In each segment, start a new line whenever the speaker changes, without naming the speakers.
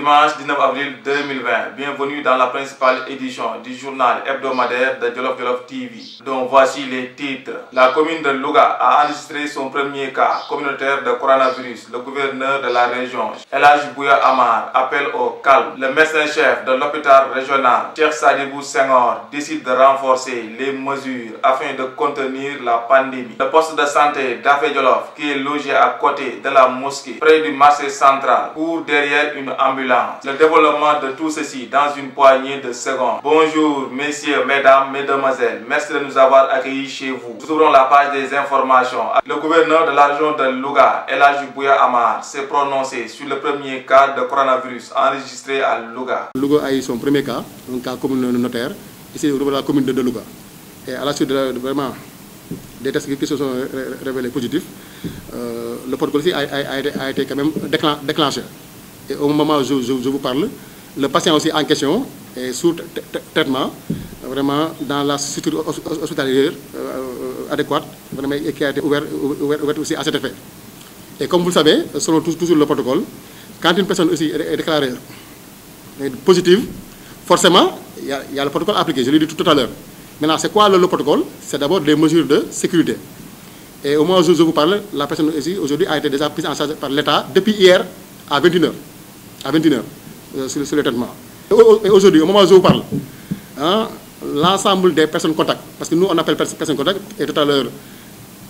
Dimanche 19 avril 2020, bienvenue dans la principale édition du journal hebdomadaire de Jolof Jolof TV, dont voici les titres. La commune de Louga a enregistré son premier cas communautaire de coronavirus. Le gouverneur de la région, El Hadji Bouya Amar, appelle au calme. Le médecin-chef de l'hôpital régional, Cheikh Sadibou Senghor, décide de renforcer les mesures afin de contenir la pandémie. Le poste de santé d'Afé Jolof, qui est logé à côté de la mosquée, près du marché central, court derrière une ambulance. Le développement de tout ceci dans une poignée de secondes. Bonjour messieurs, mesdames, mesdemoiselles. Merci de nous avoir accueillis chez vous. Nous ouvrons la page des informations. Le gouverneur de la région de Louga, El Hadji Bouya Amar, s'est prononcé sur le premier cas de coronavirus enregistré à Louga.
Louga a eu son premier cas, un cas communautaire, ici au niveau de la commune de Louga. Et à la suite vraiment des tests qui se sont révélés positifs, le protocole ici a été quand même déclenché. Et au moment où je vous parle, le patient aussi en question est sous traitement, vraiment dans la structure hospitalière adéquate, vraiment, et qui a été ouvert aussi à cet effet. Et comme vous le savez, selon toujours le protocole, quand une personne aussi est déclarée positive, forcément, il y a le protocole appliqué, je l'ai dit tout à l'heure. Maintenant, c'est quoi le protocole? C'est d'abord des mesures de sécurité. Et au moment où je vous parle, la personne ici, aujourd'hui, a été déjà prise en charge par l'État depuis hier à 21h. À 21h, sur le traitement. Et aujourd'hui, au moment où je vous parle, hein, l'ensemble des personnes contacts, parce que nous on appelle personnes contacts, et tout à l'heure,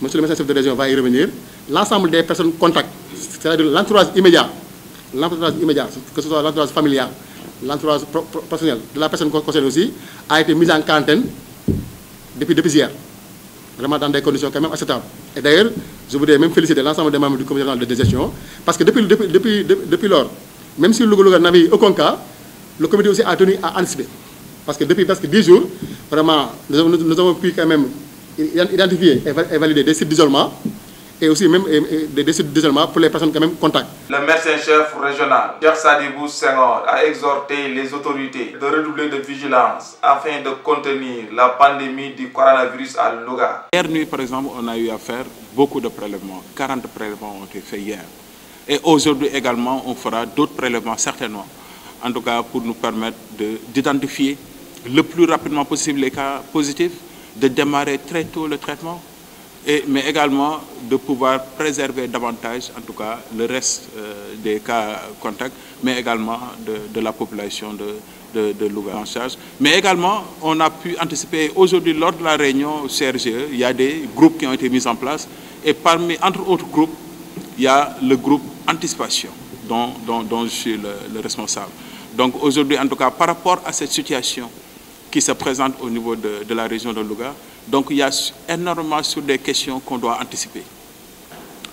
monsieur le médecin chef de région va y revenir, l'ensemble des personnes contacts, c'est-à-dire l'entourage immédiat, que ce soit l'entourage familial, l'entourage professionnel de la personne concernée aussi, a été mise en quarantaine depuis hier. Vraiment dans des conditions quand même acceptables. Et d'ailleurs, je voudrais même féliciter l'ensemble des membres du comité de gestion, parce que depuis lors, même si Louga n'avait eu aucun cas, le comité aussi a tenu à anticiper. Parce que depuis presque 10 jours, vraiment, nous avons pu quand même identifier et valider des sites d'isolement, et aussi même des sites d'isolement pour les personnes quand même contacts.
Le médecin-chef régional, Cheikh Sadibou Senghor, a exhorté les autorités de redoubler de vigilance afin de contenir la pandémie du coronavirus à Louga.
Hier nuit, par exemple, on a eu à faire beaucoup de prélèvements. 40 prélèvements ont été faits hier. Et aujourd'hui également, on fera d'autres prélèvements certainement, en tout cas pour nous permettre d'identifier le plus rapidement possible les cas positifs, de démarrer très tôt le traitement, mais également de pouvoir préserver davantage, en tout cas, le reste des cas contacts, mais également de la population de Louga en charge. Mais également, on a pu anticiper aujourd'hui, lors de la réunion CRGE, il y a des groupes qui ont été mis en place, et entre autres groupes, il y a le groupe anticipation dont je suis le responsable. Donc aujourd'hui, en tout cas, par rapport à cette situation qui se présente au niveau de la région de Louga, donc il y a énormément sur des questions qu'on doit anticiper.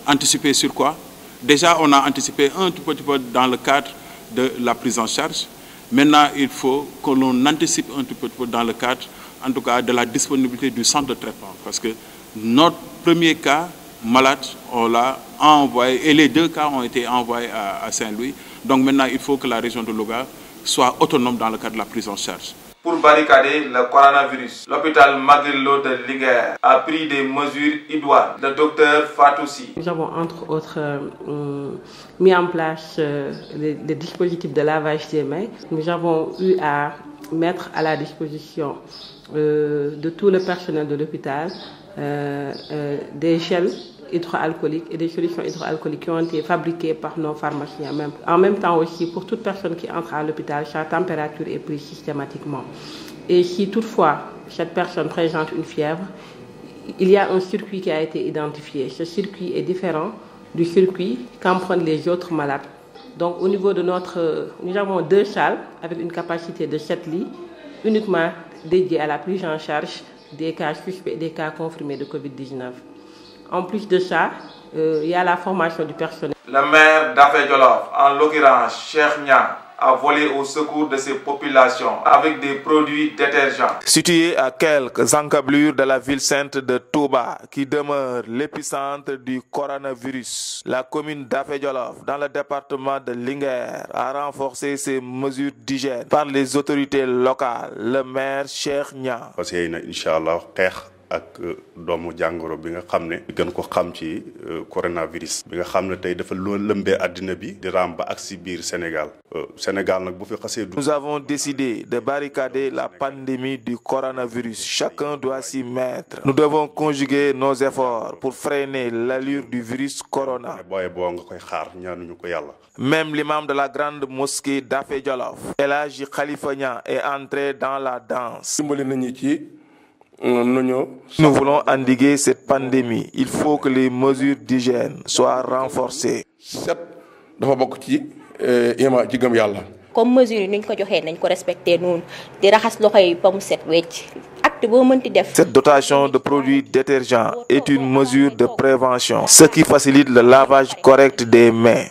Anticiper sur quoi? Déjà, on a anticipé un tout petit peu dans le cadre de la prise en charge. Maintenant, il faut que l'on anticipe un tout petit peu dans le cadre, en tout cas, de la disponibilité du centre de traitement. Parce que notre premier cas malade, on l'a envoyé, et les 2 cas ont été envoyés à Saint-Louis. Donc maintenant, il faut que la région de Louga soit autonome dans le cadre de la prise en charge.
Pour barricader le coronavirus, l'hôpital Maguilo de Linguère a pris des mesures idoines. Le docteur Fatoussi.
Nous avons entre autres mis en place des dispositifs de lavage des mains. Nous avons eu à mettre à la disposition de tout le personnel de l'hôpital des gels hydroalcooliques et des solutions hydroalcooliques qui ont été fabriquées par nos pharmaciens. En même temps aussi, pour toute personne qui entre à l'hôpital, sa température est prise systématiquement. Et si toutefois cette personne présente une fièvre, il y a un circuit qui a été identifié. Ce circuit est différent du circuit qu'empruntent les autres malades. Donc au niveau de nous avons 2 salles avec une capacité de 7 lits, uniquement dédiées à la prise en charge des cas suspects et des cas confirmés de Covid-19. En plus de ça, il y a la formation du personnel.
Le maire d'Afé Jolof, en l'occurrence Cheikh Niang, a volé au secours de ces populations avec des produits détergents. Situé à quelques encablures de la ville sainte de Touba, qui demeure l'épicentre du coronavirus, la commune d'Afé Jolof, dans le département de Linguère, a renforcé ses mesures d'hygiène par les autorités locales. Le maire Cheikh Niang.
Parce que, Inch'Allah, ak doomu jàngoro bi nga xam ne gën ko xam ci coronavirus bi nga xam ne tey dafa lëmbee àddina bi di raam ba ak si biir Sénégal Sénégal nag bu fi xasee du.
Nous avons décidé de barricader la pandémie du coronavirus. Chacun doit s'y mettre. Nous devons conjuguer nos efforts pour freiner l'allure du virus corona.
booye boo nga koy xaar ñaanuñu ko yàlla.
Même l'imam de la grande mosquée d'Afé Jolof, El Hadji Khalifa Niang, est entré dans la danse. Nous voulons endiguer cette pandémie. Il faut que les mesures d'hygiène soient renforcées.
Comme mesure yi ñu ko joxé nañ ko respecter noonu di raxas loxo yi ba mu set wecc acte boo mënti def.
Cette dotation de produits détergents est une mesure de prévention, ce qui facilite le lavage correct des mains.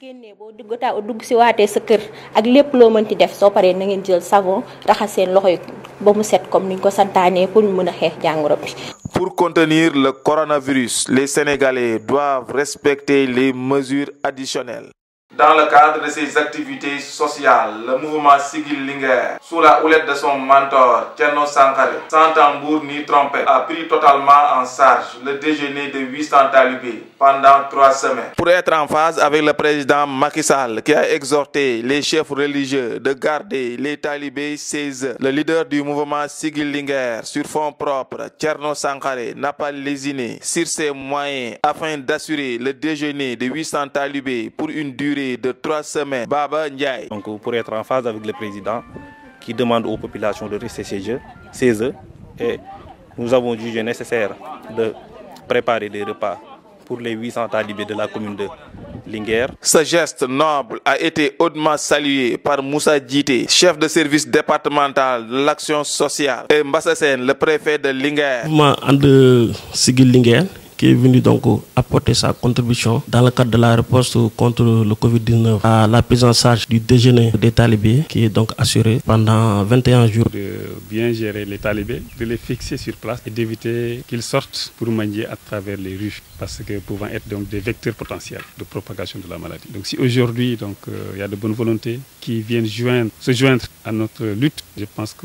dugg si waatee sa kër ak lépp loo mënti def soo paree na ngeen jël savon raxas seen loxo yi ba mu set comme niñ ko santaanee pour ñu mën a xeex jàngoro bi.
Pour contenir le coronavirus, les Sénégalais doivent respecter les mesures additionnelles. Dans le cadre de ses activités sociales, le mouvement Siggil Linguère, sous la houlette de son mentor, Thierno Sankharé, sans tambour ni trompette, a pris totalement en charge le déjeuner de 800 talibés pendant 3 semaines. Pour être en phase avec le président Macky Sall, qui a exhorté les chefs religieux de garder les talibés chez eux, le leader du mouvement Siggil Linguère, sur fonds propres, Thierno Sankharé, n'a pas lésiné sur ses moyens afin d'assurer le déjeuner de 800 talibés pour une durée de 3 semaines. Baba Ndiaye.
Donc pour être en phase avec le président qui demande aux populations de rester chez eux, et nous avons jugé nécessaire de préparer des repas pour les 800 talibés de la commune de Linguère.
Ce geste noble a été hautement salué par Moussa Djité, chef de service départemental de l'action sociale, et Mbassa Sène, le préfet de Linguère.
Le mouvement And Siggil Linguère qui est venu donc apporter sa contribution dans le cadre de la riposte contre le Covid-19 à la prise en charge du déjeuner des talibés qui est donc assuré pendant 21 jours.
De bien gérer les talibés, de les fixer sur place et d'éviter qu'ils sortent pour manger à travers les rues parce que pouvant être donc des vecteurs potentiels de propagation de la maladie. Donc si aujourd'hui il y a de bonnes volontés qui viennent se joindre à notre lutte, je pense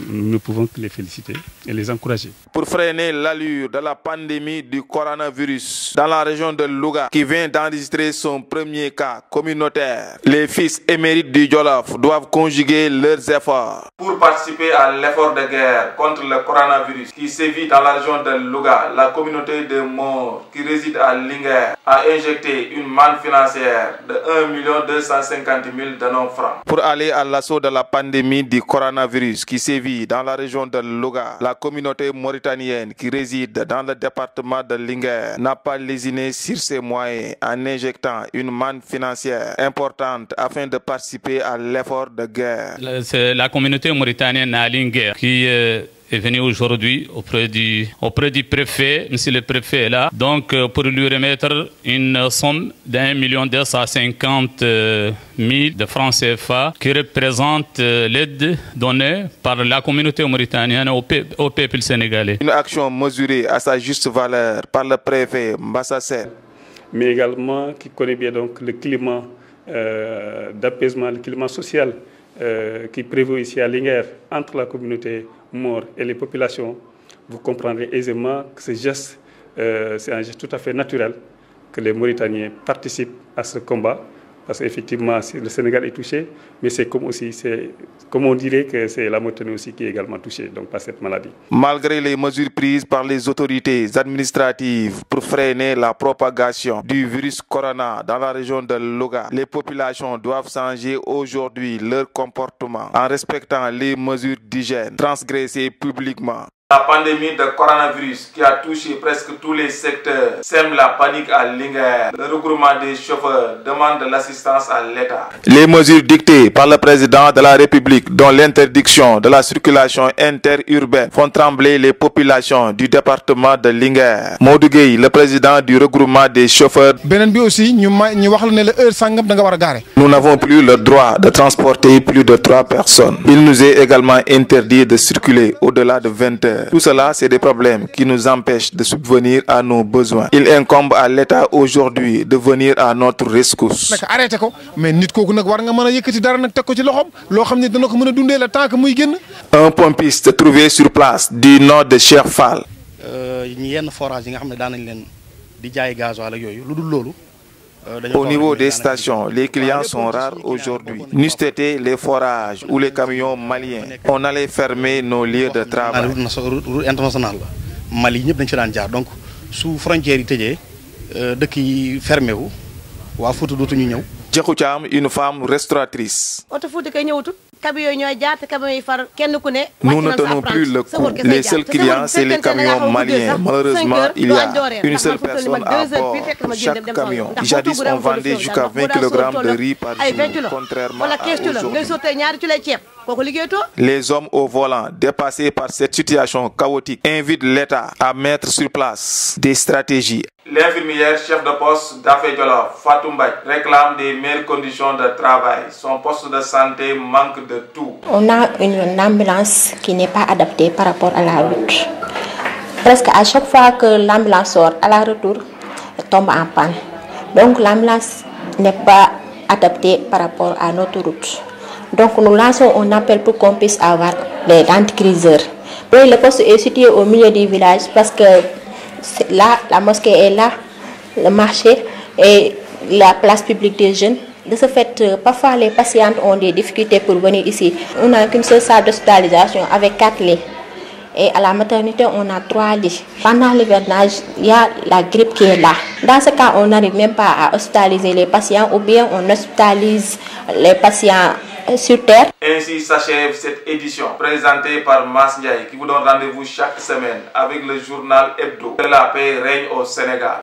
nous ne pouvons que les féliciter et les encourager.
Pour freiner l'allure de la pandémie du coronavirus dans la région de Louga, qui vient d'enregistrer son premier cas communautaire, les fils émérites du Jolof doivent conjuguer leurs efforts pour participer à l'effort de guerre contre le coronavirus qui sévit dans la région de Louga. La communauté de Mor qui réside à Linguère a injecté une manne financière de 1 250 000 de nos francs pour aller à l'assaut de la pandémie du coronavirus qui sévit dans la région de Louga. La communauté mauritanienne qui réside dans le département de Linguère n'a pas lésiné sur ses moyens en injectant une manne financière importante afin de participer à l'effort de guerre.
C'est la communauté mauritanienne à Linguère qui est venu aujourd'hui auprès du préfet, monsieur le préfet est là, donc pour lui remettre une somme d'1 250 000 de francs CFA qui représente l'aide donnée par la communauté mauritanienne au peuple sénégalais.
Une action mesurée à sa juste valeur par le préfet Mbassa Sène.
Mais également qui connaît bien donc le climat d'apaisement, le climat social qui prévaut ici à Linguère entre la communauté Mor et les populations. Vous comprendrez aisément que ce geste, c'est un geste tout à fait naturel que les Mauritaniens participent à ce combat. Parce qu'effectivement, le Sénégal est touché, mais c'est comme on dirait que c'est la Mauritanie aussi qui est également touchée donc, par cette maladie.
Malgré les mesures prises par les autorités administratives pour freiner la propagation du virus corona dans la région de Louga, les populations doivent changer aujourd'hui leur comportement en respectant les mesures d'hygiène transgressées publiquement. La pandémie de coronavirus qui a touché presque tous les secteurs sème la panique à Linguère. Le regroupement des chauffeurs demande de l'assistance à l'État. Les mesures dictées par le président de la République, dont l'interdiction de la circulation interurbaine, font trembler les populations du département de Linguère. Modou Gueye, le président du regroupement des chauffeurs. Nous n'avons plus le droit de transporter plus de 3 personnes. Il nous est également interdit de circuler au-delà de 20 heures. Tout cela, c'est des problèmes qui nous empêchent de subvenir à nos besoins. Il incombe à l'État aujourd'hui de venir à notre rescousse. Un pompiste trouvé sur place du nom de Cheikh Fall
yenn forage yi nga xam ne daan nañ leen di jaay gasoil ak yooyu lu dul loolu.
Au niveau des stations, les clients sont rares aujourd'hui. N'eût été les forages ou les camions maliens, on allait fermer nos lieux de travail.
Route internationale la Mali ñëpp dañ ci daan jaar donc su frontières yi tëjee dëkk yi fermé wu waa Fouta dootuñu ñëw.
Djekou Thiam, une femme restauratrice. Nous ne tenons plus le coup. Les seuls clients, c'est les camions maliens. Malheureusement, il y a une seule personne à bord chaque camion. Jadis, on vendait jusqu'à 20 kg de riz par jour, contrairement à aujourd'hui. Les hommes au volant, dépassés par cette situation chaotique, invitent l'État à mettre sur place des stratégies. L'infirmière chef de poste d'Afé Jolof, Fatou Mbaye, réclame des meilleures conditions de travail. Son poste de santé manque de tout.
On a une ambulance qui n'est pas adaptée par rapport à la route. Presque à chaque fois que l'ambulance sort à la retour, elle tombe en panne. Donc l'ambulance n'est pas adaptée par rapport à notre route. Donc nous lançons un appel pour qu'on puisse avoir des anticriseurs. Le poste est situé au milieu du village parce que là, la mosquée est là, le marché et la place publique des jeunes. De ce fait, parfois les patientes ont des difficultés pour venir ici. On n'a qu'une seule salle d'hospitalisation avec 4 lits. Et à la maternité, on a 3 lits. Pendant l'hivernage, il y a la grippe qui est là. Dans ce cas, on n'arrive même pas à hospitaliser les patients ou bien on hospitalise les patients sur terre.
Ainsi s'achève cette édition présentée par Mass Ndiaye qui vous donne rendez-vous chaque semaine avec le journal Hebdo. Que la paix règne au Sénégal.